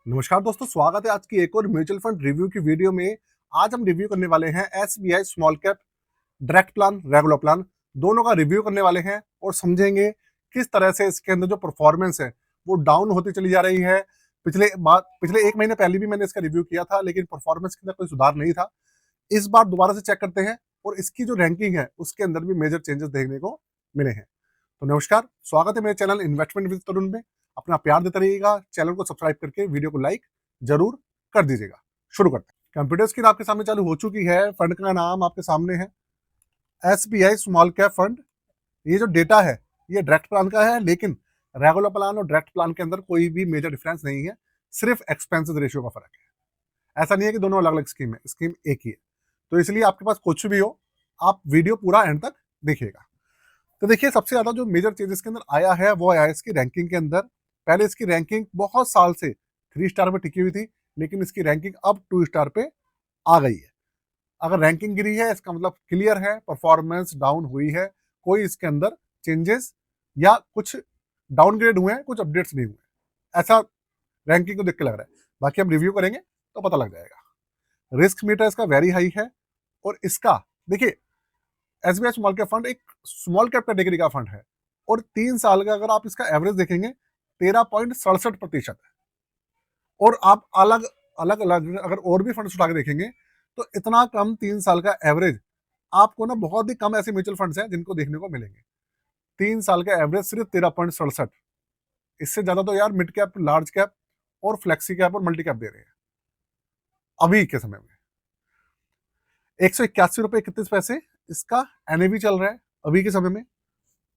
नमस्कार दोस्तों, स्वागत है आज की एक और म्यूचुअल फंड रिव्यू की वीडियो में। आज हम रिव्यू करने वाले हैं SBI small cap direct plan, regular plan, दोनों का रिव्यू करने वाले हैं और समझेंगे किस तरह से इसके अंदर जो परफॉर्मेंस है वो डाउन होती चली जा रही है। पिछले एक महीने पहले भी मैंने इसका रिव्यू किया था, लेकिन परफॉर्मेंस के अंदर कोई सुधार नहीं था। इस बार दोबारा से चेक करते हैं और इसकी जो रैंकिंग है उसके अंदर भी मेजर चेंजेस देखने को मिले हैं। तो नमस्कार, स्वागत है मेरे चैनल इन्वेस्टमेंट विद तरुण में। अपना प्यार देते रहिएगा, चैनल को सब्सक्राइब करके वीडियो को लाइक जरूर कर दीजिएगा। शुरू करते हैं। कंप्यूटर स्क्रीन आपके सामने चालू हो चुकी है। फंड का नाम आपके सामने है एसबीआई स्मॉल कैप फंड। ये जो डेटा है ये डायरेक्ट प्लान का है, लेकिन रेगुलर प्लान और डायरेक्ट प्लान के अंदर कोई भी मेजर डिफरेंस नहीं है, सिर्फ एक्सपेंसेस रेशियो का फर्क है। ऐसा नहीं है कि दोनों अलग अलग स्कीम है, स्कीम एक ही है। तो इसलिए आपके पास कुछ भी हो, आप वीडियो पूरा एंड तक देखिएगा। तो देखिए, सबसे ज्यादा जो मेजर चेंजेस के अंदर आया है वो आया है इसकी रैंकिंग के अंदर। पहले इसकी रैंकिंग बहुत साल से 3 स्टार पे टिकी हुई थी, लेकिन इसकी रैंकिंग अब 2 स्टार पे आ गई है। अगर रैंकिंग गिरी है इसका मतलब क्लियर है परफॉर्मेंस डाउन हुई है। कोई इसके अंदर चेंजेस या कुछ डाउनग्रेड हुए हैं, कुछ अपडेट्स नहीं हुए, ऐसा रैंकिंग को देख के लग रहा है। बाकी हम रिव्यू करेंगे तो पता लग जाएगा। रिस्क मीटर इसका वेरी हाई है और इसका देखिए, एसबीआई स्मॉल कैप फंड एक स्मॉल कैप कैटेगरी का फंड है और 3 साल का अगर आप इसका एवरेज देखेंगे 13.67% है। और आप अलग अलग अलग अगर और भी फंड्स उठा के देखेंगे तो इतना कम 3 साल का एवरेज आपको ना बहुत ही कम ऐसे म्यूचुअल फंड्स हैं जिनको देखने को मिलेंगे। 3 साल का एवरेज सिर्फ 13.67। इससे ज्यादा तो यार मिड कैप, लार्ज कैप और फ्लेक्सी कैप और मल्टी कैप दे रहे हैं अभी के समय में। 181 रुपए 31 पैसे इसका एनएवी चल रहा है अभी के समय में।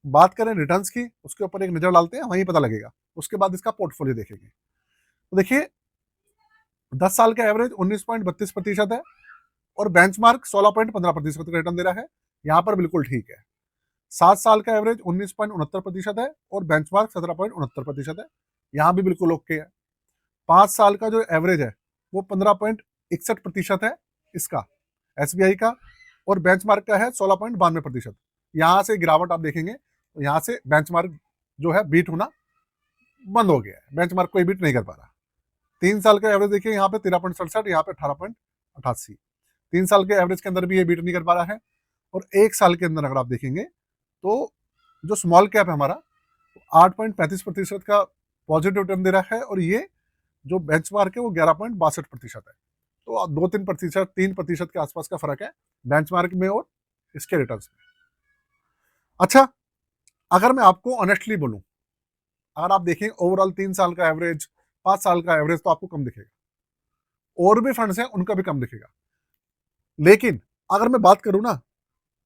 बात करें रिटर्न्स की, उसके ऊपर एक नजर डालते हैं, वहीं पता लगेगा। उसके बाद इसका पोर्टफोलियो देखेंगे तो देखिए, 10 साल का एवरेज 19.32% है और बेंचमार्क 16.15% का रिटर्न दे रहा है। यहां पर बिल्कुल ठीक है। 7 साल का एवरेज 19.69% है और बेंचमार्क 17.69% है। यहां भी बिल्कुल ओके है। 5 साल का जो एवरेज है वो 15.61% है इसका एसबीआई का, और बेंचमार्क का है 16.92%। यहां से गिरावट आप देखेंगे तो यहां से बेंचमार्क जो है बीट होना बंद हो गया है। बेंचमार्क कोई बीट नहीं कर पा रहा। 3 साल का एवरेज देखिए, यहाँ पे 13.67, यहाँ पे 18.88। 3 साल के एवरेज के अंदर भी ये बीट नहीं कर पा रहा है। और 1 साल के अंदर अगर आप देखेंगे तो जो स्मॉल कैप है हमारा 8.35% का पॉजिटिव रिटर्न दे रहा है और ये जो बेंचमार्क है वो 11.62% है। तो 2-3%, 3% के आसपास का फर्क है बेंचमार्क में और इसके रिटर्न में। अच्छा, अगर मैं आपको ऑनेस्टली बोलूं, अगर आप देखें ओवरऑल 3 साल का एवरेज, 5 साल का एवरेज, तो आपको कम दिखेगा। और भी फंड्स हैं उनका भी कम दिखेगा। लेकिन अगर मैं बात करूं ना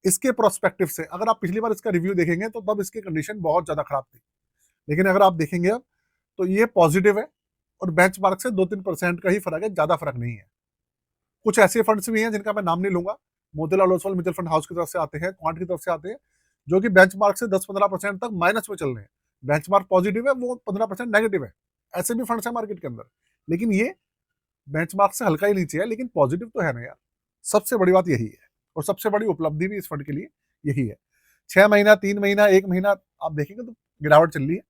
इसके प्रोस्पेक्टिव से, अगर आप पिछली बार इसका रिव्यू देखेंगे तो तब इसकी कंडीशन बहुत ज्यादा खराब थी। लेकिन अगर आप देखेंगे अब तो ये पॉजिटिव है और बेंचमार्क से 2-3% का ही फर्क है, ज्यादा फर्क नहीं है। कुछ ऐसे फंड्स भी हैं जिनका मैं नाम नहीं लूंगा, Motilal Oswal mutual fund house की तरफ से आते हैं, क्वांट की तरफ से आते हैं, जो कि बेंचमार्क से 10-15% तक माइनस में चल रहे हैं। बेंचमार्क पॉजिटिव है, वो 15% नेगेटिव है। ऐसे भी फंड्स है मार्केट के अंदर, लेकिन ये बेंचमार्क से हल्का ही नीचे है, लेकिन पॉजिटिव तो है ना यार। सबसे बड़ी बात यही है और सबसे बड़ी उपलब्धि भी इस फंड के लिए यही है। 6 महीना, 3 महीना, 1 महीना आप देखेंगे तो गिरावट चल रही है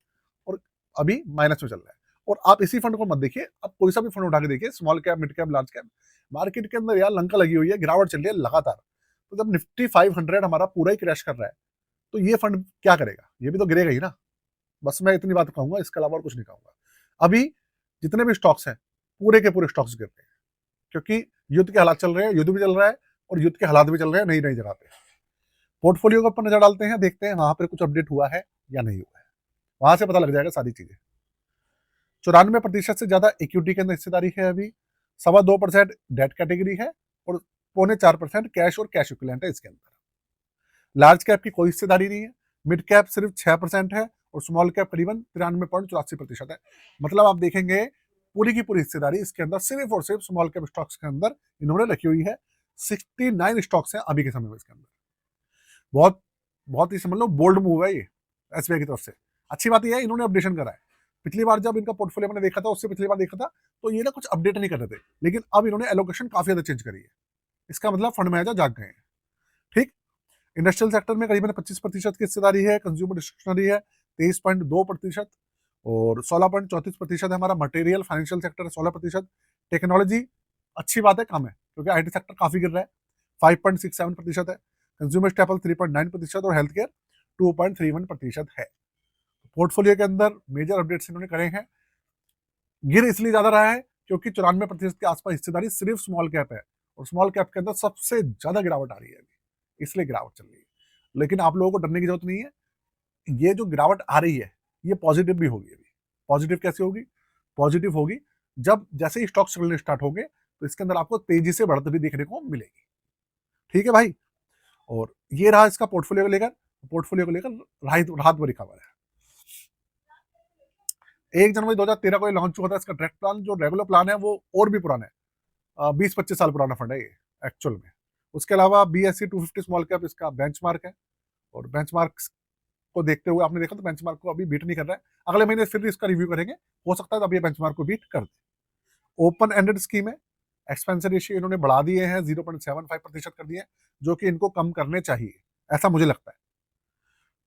और अभी माइनस में चल रहा है। और आप इसी फंड को मत देखिए, आप कोई सा भी फंड उठा के देखिए, small cap, mid cap, large cap, market के अंदर यार लंका लगी हुई है, गिरावट चल रही है लगातार। तो जब निफ्टी 500 हमारा पूरा ही क्रैश कर रहा है तो ये फंड क्या करेगा? ये भी तो गिरेगा ही ना। बस मैं इतनी बात कहूंगा, इसके अलावा और कुछ नहीं कहूंगा। अभी जितने भी स्टॉक्स हैं पूरे के पूरे स्टॉक्स गिर रहे हैं, क्योंकि युद्ध के हालात चल रहे हैं, युद्ध भी चल रहा है और युद्ध के हालात भी चल रहे हैं नई नई जगह पे। पोर्टफोलियो के ऊपर नजर डालते हैं, देखते हैं वहां पर कुछ अपडेट हुआ है या नहीं हुआ है। वहां से पता लग जाएगा सारी चीजें। 94% से ज्यादा इक्विटी के अंदर हिस्सेदारी है अभी। 2.25% डेट कैटेगरी है और 4.25% कैश और कैश इक्विवेलेंट है इसके अंदर। लार्ज कैप की कोई हिस्सेदारी नहीं है। मिड कैप सिर्फ 6% है और स्मॉल कैप करीबन 93.84% है। मतलब आप देखेंगे पूरी की पूरी हिस्सेदारी इसके अंदर सिर्फ और सिर्फ स्मॉल कैप स्टॉक्स के अंदर इन्होंने रखी हुई है। 69 स्टॉक्स हैं अभी के समय में इसके अंदर। बहुत बहुत ही समझ लो बोल्ड मूव है ये एसबीआई की तरफ से। अच्छी बात यह है इन्होंने अपडेशन करा है। पिछली बार जब इनका पोर्टफोलियो मैंने देखा था, उससे पिछली बार देखा था, तो ये ना कुछ अपडेट नहीं कर रहे थे, लेकिन अब इन्होंने एलोकेशन काफी ज्यादा चेंज करी है। इसका मतलब फंड मैनेजर जाग गए हैं। ठीक। इंडस्ट्रियल सेक्टर में करीबन 25% की हिस्सेदारी है। कंज्यूमर डिस्क्रिप्शनरी है 23.2%। और 16.34% है हमारा मटेरियल, फाइनेंशियल सेक्टर 16%, टेक्नोलॉजी अच्छी बात है, कम है क्योंकि आईटी सेक्टर काफी गिर रहा है, 5.67% है, कंज्यूमर स्टेपल 3.9% और हेल्थ केयर 2.31% है। पोर्टफोलियो के अंदर मेजर अपडेट्स इन्होंने करे हैं। गिर इसलिए ज्यादा रहा है क्योंकि 94% के आसपास हिस्सेदारी सिर्फ स्मॉल कैप है, और स्मॉल कैप के अंदर सबसे ज्यादा गिरावट आ रही है अभी, इसलिए गिरावट चल रही है। लेकिन आप लोगों को डरने की जरूरत नहीं है, ये जो गिरावट आ रही है ये पॉजिटिव भी होगी। अभी पॉजिटिव कैसे होगी? पॉजिटिव होगी जब जैसे ही स्टॉक्स चलने स्टार्ट होंगे तो इसके अंदर आपको तेजी से बढ़त भी देखने को मिलेगी। ठीक है भाई, और ये रहा इसका पोर्टफोलियो को लेकर राहत भरी खबर है। 1 जनवरी 2013 को लॉन्च हुआ था इसका डायरेक्ट प्लान। जो रेगुलर प्लान है वो और भी पुराना है, 20-25 साल पुराना फंड है ये एक्चुअल में। उसके अलावा BSE 250 स्मॉल कैप इसका बेंचमार्क है, और बेंचमार्क को देखते हुए आपने देखा तो बेंचमार्क को अभी बीट नहीं कर रहा है। अगले महीने फिर इसका रिव्यू करेंगे, हो सकता है तब ये बेंचमार्क को बीट कर दे। ओपन एंडेड स्कीम है, एक्सपेंशन रेशियो इन्होंने बढ़ा दिए हैं, 0.75% कर दिए हैं, जो कि इनको कम करने चाहिए, ऐसा मुझे लगता है।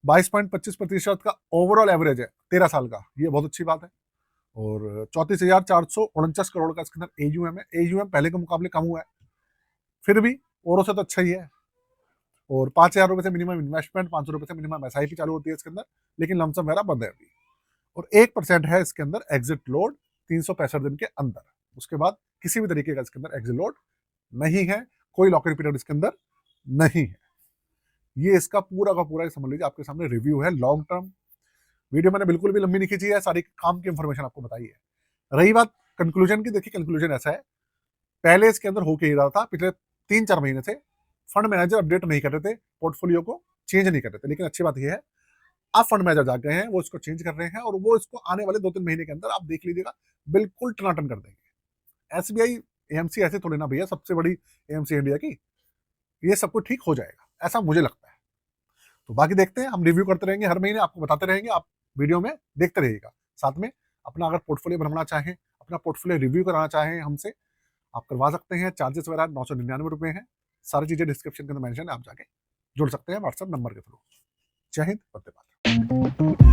22.25% का ओवरऑल एवरेज है 13 साल का, ये बहुत अच्छी बात है। और 34,449 करोड़ का इसके अंदर AUM है। AUM पहले के मुकाबले कम हुआ है, फिर भी औरों से तो अच्छा ही है। और 5,000 रुपए से मिनिमम इन्वेस्टमेंट, 500 रुपए से मिनिमम SIP चालू होती है इसके अंदर, लेकिन लमसम वगैरह बंद है अभी। और 1% है इसके अंदर एग्जिट लोड 365 दिन के अंदर, उसके बाद किसी भी तरीके का इसके अंदर एग्जिट लोड नहीं है, कोई लॉक इन पीरियड इसके अंदर नहीं है। ये इसका पूरा का पूरा समझ लीजिए आपके सामने रिव्यू है लॉन्ग टर्म। वीडियो मैंने बिल्कुल भी लंबी नहीं खींची है, सारी काम की इंफॉर्मेशन आपको बताई है। रही बात कंक्लूजन की, देखिए कंक्लूजन ऐसा है, पहले इसके अंदर होके ही रहा था, पिछले 3-4 महीने से फंड मैनेजर अपडेट नहीं कर रहे थे, पोर्टफोलियो को चेंज नहीं कर रहे थे। लेकिन अच्छी बात यह है अब फंड मैनेजर जाग गए हैं, वो इसको चेंज कर रहे हैं, और वो इसको आने वाले 2-3 महीने के अंदर आप देख लीजिएगा बिल्कुल टनाटन कर देंगे। SBI AMC ऐसे थोड़ी ना भैया, सबसे बड़ी AMC इंडिया की, ये सब कुछ ठीक हो जाएगा, ऐसा मुझे लगता है। तो बाकी देखते हैं, हम रिव्यू करते रहेंगे, हर महीने आपको बताते रहेंगे, आप वीडियो में देखते रहिएगा। साथ में अपना अगर पोर्टफोलियो बनवाना चाहें, अपना पोर्टफोलियो रिव्यू कराना चाहें हमसे, आप करवा सकते हैं। चार्जेस वगैरह 999 रुपए हैं, सारी चीजें डिस्क्रिप्शन के अंदर मेंशन है, आप जाके जुड़ सकते हैं व्हाट्सएप नंबर के थ्रू। जय हिंद, वंदे मातरम।